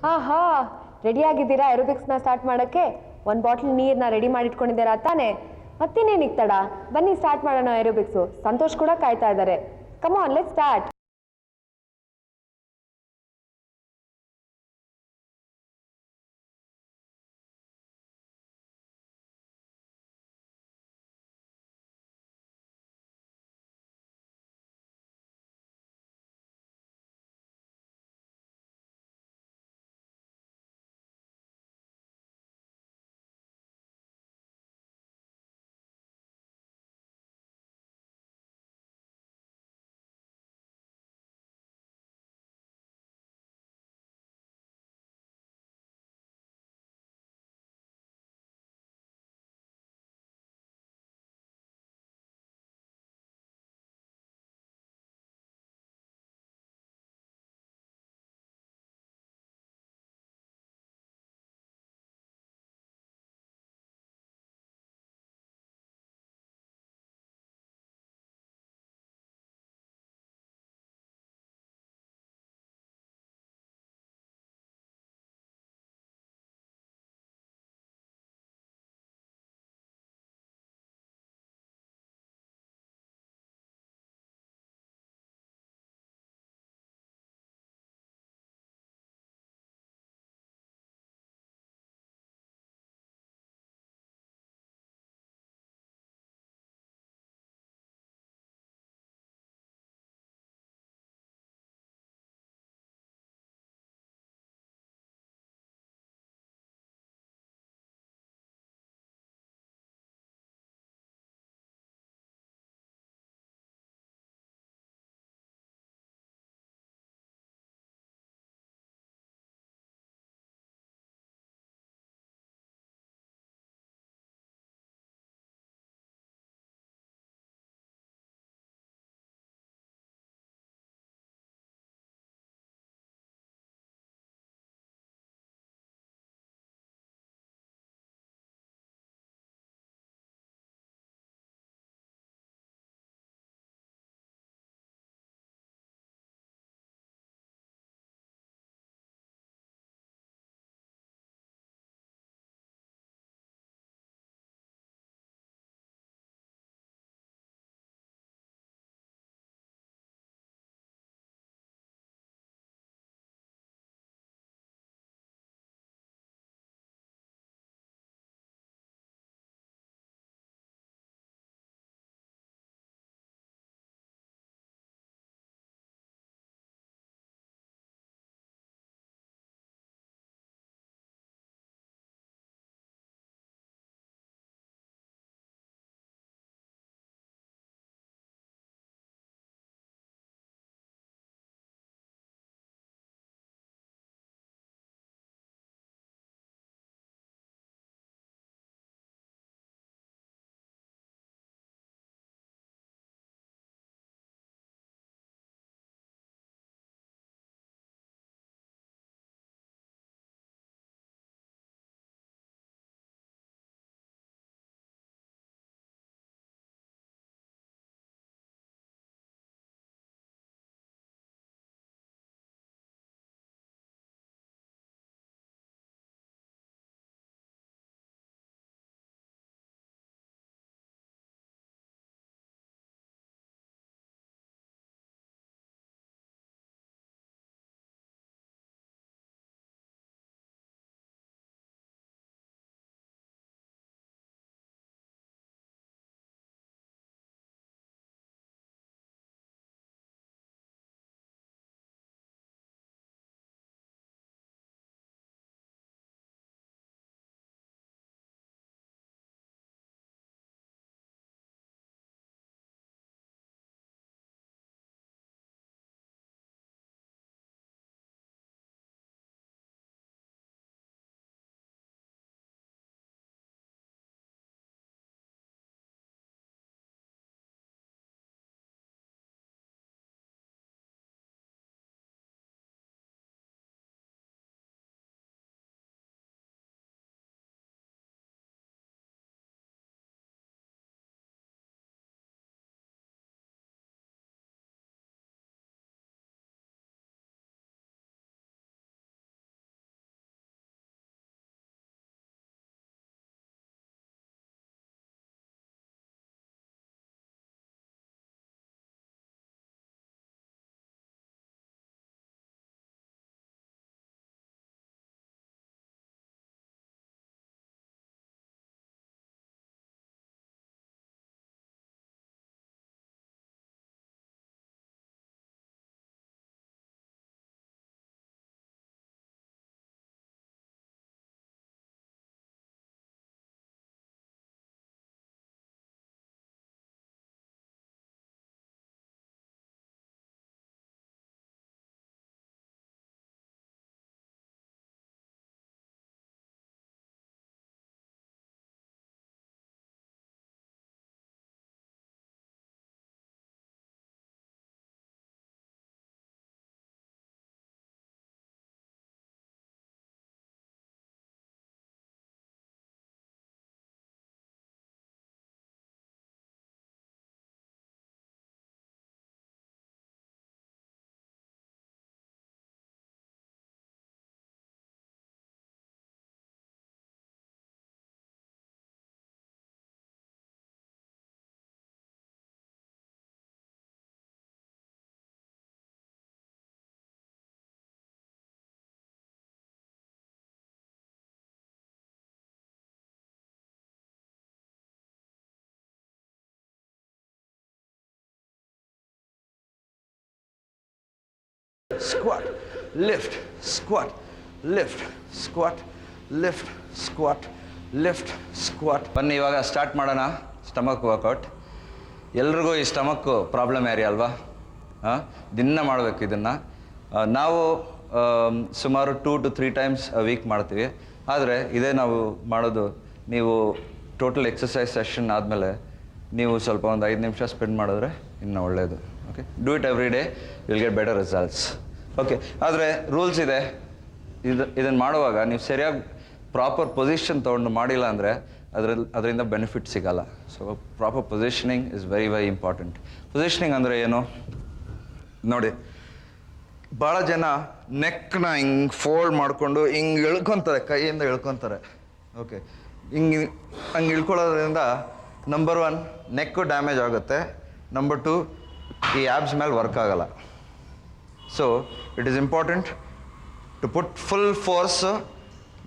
ಹಾ ಹಾ, ರೆಡಿ ಆಗಿದ್ದೀರಾ ಏರೋಬಿಕ್ಸ್ನ ಸ್ಟಾರ್ಟ್ ಮಾಡೋಕ್ಕೆ? ಒಂದು ಬಾಟ್ಲ್ ನೀರನ್ನ ರೆಡಿ ಮಾಡಿ ಇಟ್ಕೊಂಡಿದ್ದೀರಾ ತಾನೇ? ಮತ್ತಿನ್ನೇನಿಗೆ ತಡ, ಬನ್ನಿ ಸ್ಟಾರ್ಟ್ ಮಾಡೋಣ ಏರೋಬಿಕ್ಸು. ಸಂತೋಷ್ ಕೂಡ ಕಾಯ್ತಾ ಇದ್ದಾರೆ. Come on, let's start. squat, lift, squat, lift, squat, lift, squat, lift, squat. ಬನ್ನಿ ಇವಾಗ ಸ್ಟಾರ್ಟ್ ಮಾಡೋಣ ಸ್ಟಮಕ್ ವರ್ಕೌಟ್. ಎಲ್ರಿಗೂ ಈ ಸ್ಟಮಕ್ಕು ಪ್ರಾಬ್ಲಮ್ ಏರಿಯಾ ಅಲ್ವಾ? ದಿನ ಮಾಡಬೇಕು ಇದನ್ನು. ನಾವು ಸುಮಾರು 2 to 3 times a week ಮಾಡ್ತೀವಿ. ಆದರೆ ಇದೇ ನಾವು ಮಾಡೋದು, ನೀವು ಟೋಟಲ್ ಎಕ್ಸಸೈಸ್ ಸೆಷನ್ ಆದಮೇಲೆ ನೀವು ಸ್ವಲ್ಪ ಒಂದು 5 ನಿಮಿಷ ಸ್ಪೆಂಡ್ ಮಾಡಿದ್ರೆ ಇನ್ನೂ ಒಳ್ಳೆಯದು. Okay, do it every day, will get better results. Okay, ಆದರೆ ರೂಲ್ಸ್ ಇದೆ. ಇದನ್ನು ಮಾಡುವಾಗ ನೀವು ಸರಿಯಾಗಿ ಪ್ರಾಪರ್ ಪೊಸಿಷನ್ ತೊಗೊಂಡು ಮಾಡಿಲ್ಲ ಅಂದರೆ ಅದರಿಂದ ಬೆನಿಫಿಟ್ ಸಿಗಲ್ಲ. So proper positioning is very very important. Positioning ಅಂದರೆ ಏನು ನೋಡಿ, ಭಾಳ ಜನ ನೆಕ್ನ ಹಿಂಗೆ ಫೋಲ್ಡ್ ಮಾಡಿಕೊಂಡು ಹಿಂಗೆ ಇಳ್ಕೊತಾರೆ, ಕೈಯಿಂದ ಇಳ್ಕೊತಾರೆ. ಓಕೆ, ಹಂಗೆ ಇಳ್ಕೊಳ್ಳೋದ್ರಿಂದ ನಂಬರ್ 1 ನೆಕ್ಕು ಡ್ಯಾಮೇಜ್ ಆಗುತ್ತೆ, ನಂಬರ್ 2 ಈ ಆ್ಯಬ್ಸ್ ಮೇಲೆ ವರ್ಕ್ ಆಗಲ್ಲ. So it is important to put full force.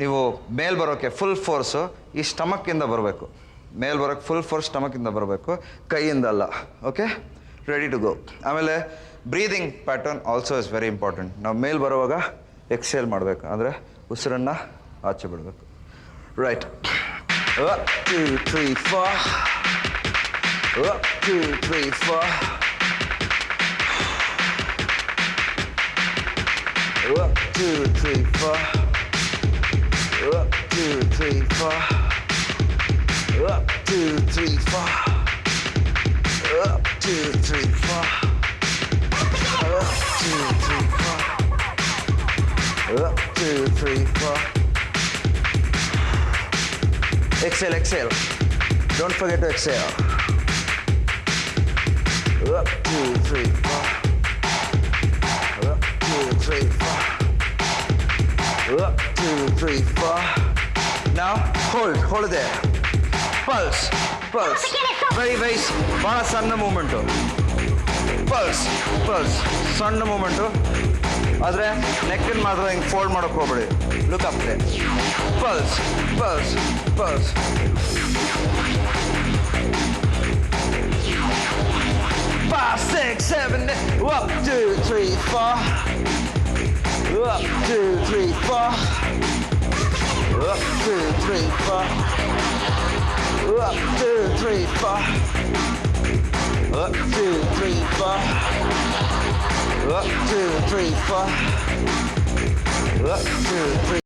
ನೀವು ಮೇಲ್ ಬರೋಕ್ಕೆ ಫುಲ್ ಫೋರ್ಸು ಈ ಸ್ಟಮಕ್ಕಿಂದ ಬರಬೇಕು. ಮೇಲ್ ಬರೋಕ್ಕೆ ಫುಲ್ ಫೋರ್ಸ್ ಸ್ಟಮಕ್ಕಿಂದ ಬರಬೇಕು, ಕೈಯಿಂದ ಅಲ್ಲ. Okay, ready to go. ಆಮೇಲೆ breathing pattern also is very important. ನಾವು ಮೇಲ್ ಬರುವಾಗ ಎಕ್ಸೇಲ್ ಮಾಡಬೇಕು, ಅಂದರೆ ಉಸಿರನ್ನು ಆಚೆ ಬಿಡಬೇಕು. Right, 1 2 3 4, 1 2 3 4, 1 2 3 4, 1 2 3 4, 1 2 3 4, 1 2 3 4, 1 2 3 4, 1 2 3 4. Exhale, exhale. Don't forget to exhale. 1 2 3 4, 1 2 3 4, 1 2 3 4. Now hold there. Pulse, pulse. Very ಭಾಳ ಸಣ್ಣ ಮೂಮೆಂಟು. ಪಲ್ಸ್ ಸಣ್ಣ ಮೂಮೆಂಟು. ಆದರೆ ನೆಕ್ಕನ್ನು ಮಾತ್ರ ಹಿಂಗೆ ಫೋಲ್ಡ್ ಮಾಡೋಕ್ಕೆ ಹೋಗ್ಬೇಡಿ. Look up they. ಪಲ್ಸ್ 5 6 7 8. 1 2 3 4, 1 2 3 4, 1 2 3 4, 1 2 3 4, 1 2 3 4, 1 2 3 4, 1 2 3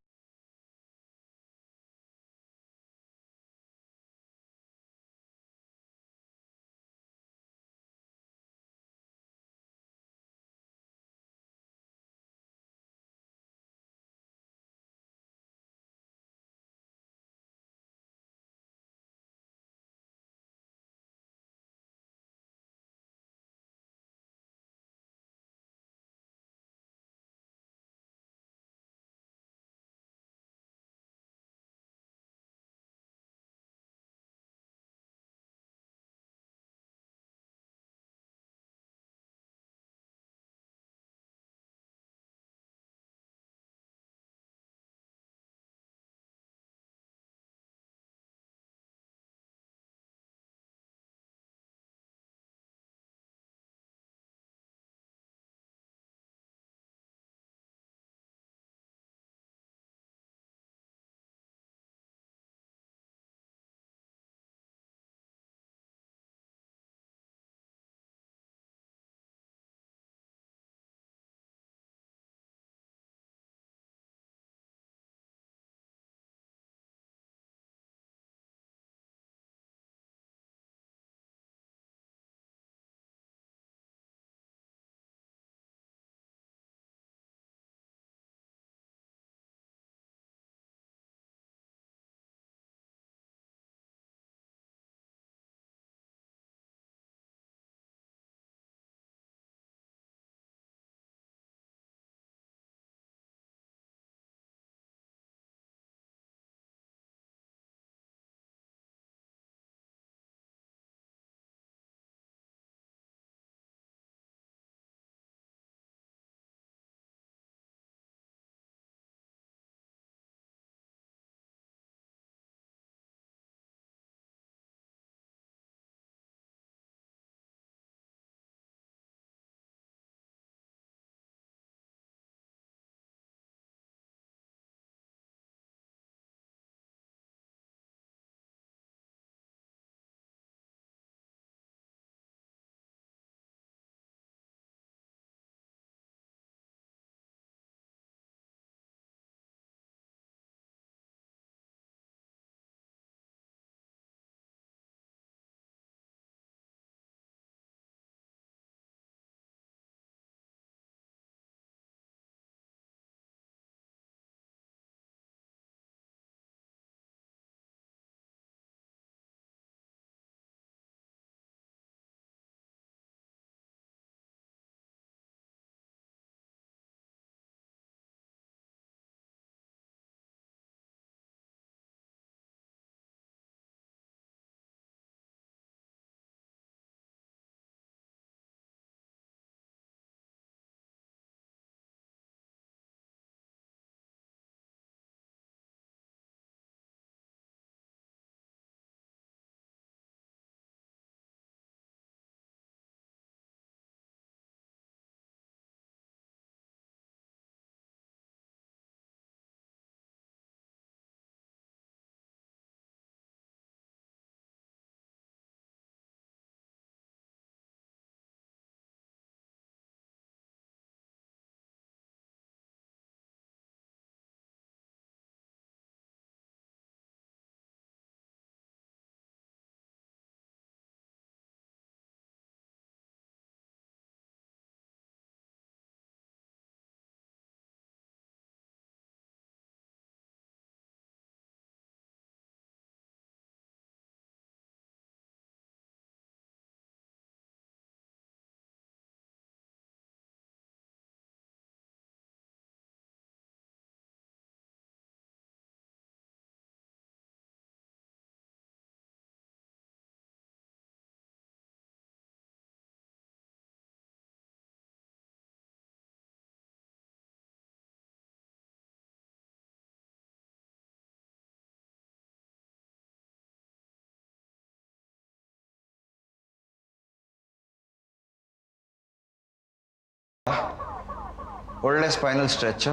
ಒಳ್ಳೆ ಸ್ಪೈನಲ್ ಸ್ಟ್ರೆಚ್ಚು.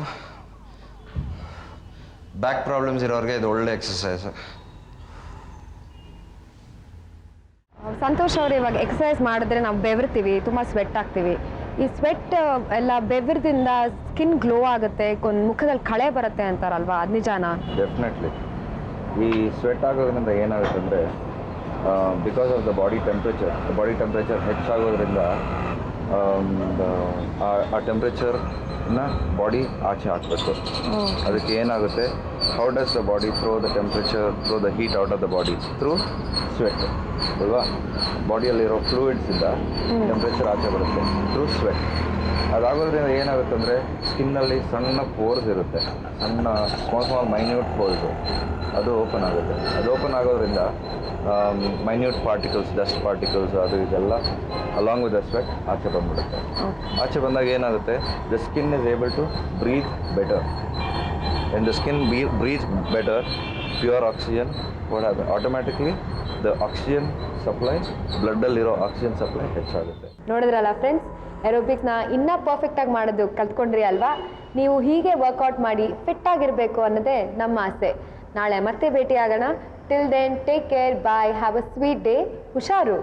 ಬ್ಯಾಕ್ ಪ್ರಾಬ್ಲಮ್ಸ್ ಇರೋರಿಗೆ ಇದು ಒಳ್ಳೆ ಎಕ್ಸಸೈಸ್. ಸಂತೋಷ್ ಅವರು ಇವಾಗ ಎಕ್ಸಸೈಸ್ ಮಾಡಿದ್ರೆ ನಾವು ಬೆವರ್ತೀವಿ, ತುಂಬ ಸ್ವೆಟ್ ಆಗ್ತೀವಿ. ಈ ಸ್ವೆಟ್ ಎಲ್ಲ ಬೆವರದಿಂದ ಸ್ಕಿನ್ ಗ್ಲೋ ಆಗುತ್ತೆ, ಮುಖದಲ್ಲಿ ಕಳೆ ಬರುತ್ತೆ ಅಂತಾರಲ್ವಾ, ಅದು ನಿಜಾನಾ? ಡೆಫಿನೆಟ್ಲಿ. ಈ ಸ್ವೆಟ್ ಆಗೋದ್ರಿಂದ ಏನಾಗುತ್ತೆ ಅಂದರೆ because of the body temperature ಹೆಚ್ಚಾಗೋದ್ರಿಂದ ಆ ಟೆಂಪ್ರೇಚರ್ನ ಬಾಡಿ ಆಚೆ ಹಾಕಬೇಕು. ಅದಕ್ಕೆ ಏನಾಗುತ್ತೆ, how does the body throw the temperature, throw the heat out of the body through sweat ಅಲ್ವಾ? ಬಾಡಿಯಲ್ಲಿರೋ ಫ್ಲೂಯಿಡ್ಸಿಂದ ಟೆಂಪ್ರೇಚರ್ ಆಚೆ ಬರುತ್ತೆ ಥ್ರೂ ಸ್ವೆಟ್. ಅದಾಗೋದ್ರಿಂದ ಏನಾಗುತ್ತೆ ಅಂದರೆ ಸ್ಕಿನ್ನಲ್ಲಿ ಸಣ್ಣ ಪೋರ್ಸ್ ಇರುತ್ತೆ, ಸಣ್ಣ ಸ್ಮಾಲ್ ಮೈನ್ಯೂಟ್ ಪೋರ್ಸು, ಅದು ಓಪನ್ ಆಗುತ್ತೆ. ಅದು ಓಪನ್ ಆಗೋದ್ರಿಂದ ಮೈನ್ಯೂಟ್ ಪಾರ್ಟಿಕಲ್ಸ್, ಡಸ್ಟ್ ಪಾರ್ಟಿಕಲ್ಸ್, ಅದು ಇದೆಲ್ಲ ಅಲಾಂಗ್ ವಿತ್ ದ ಸ್ವೆಟ್ ಆಚೆ ಬಂದ್ಬಿಡುತ್ತೆ. ಆಚೆ ಬಂದಾಗ ಏನಾಗುತ್ತೆ, the skin is able to breathe better. And the skin breathe better, pure oxygen what happen, automatically the oxygen supply, ಬ್ಲಡ್ಡಲ್ಲಿರೋ ಆಕ್ಸಿಜನ್ ಸಪ್ಲೈ ಹೆಚ್ಚಾಗುತ್ತೆ. ನೋಡಿದ್ರಲ್ಲ ಫ್ರೆಂಡ್ಸ್, ಏರೋಬಿಕ್ಸ್ನ ಇನ್ನೂ ಪರ್ಫೆಕ್ಟಾಗಿ ಮಾಡೋದು ಕಲ್ತ್ಕೊಂಡ್ರಿ ಅಲ್ವಾ? ನೀವು ಹೀಗೆ ವರ್ಕೌಟ್ ಮಾಡಿ ಫಿಟ್ ಆಗಿರಬೇಕು ಅನ್ನೋದೇ ನಮ್ಮ ಆಸೆ. ನಾಳೆ ಮತ್ತೆ ಭೇಟಿ ಆಗೋಣ. Till then take care, bye, have a sweet day. ಹುಷಾರು.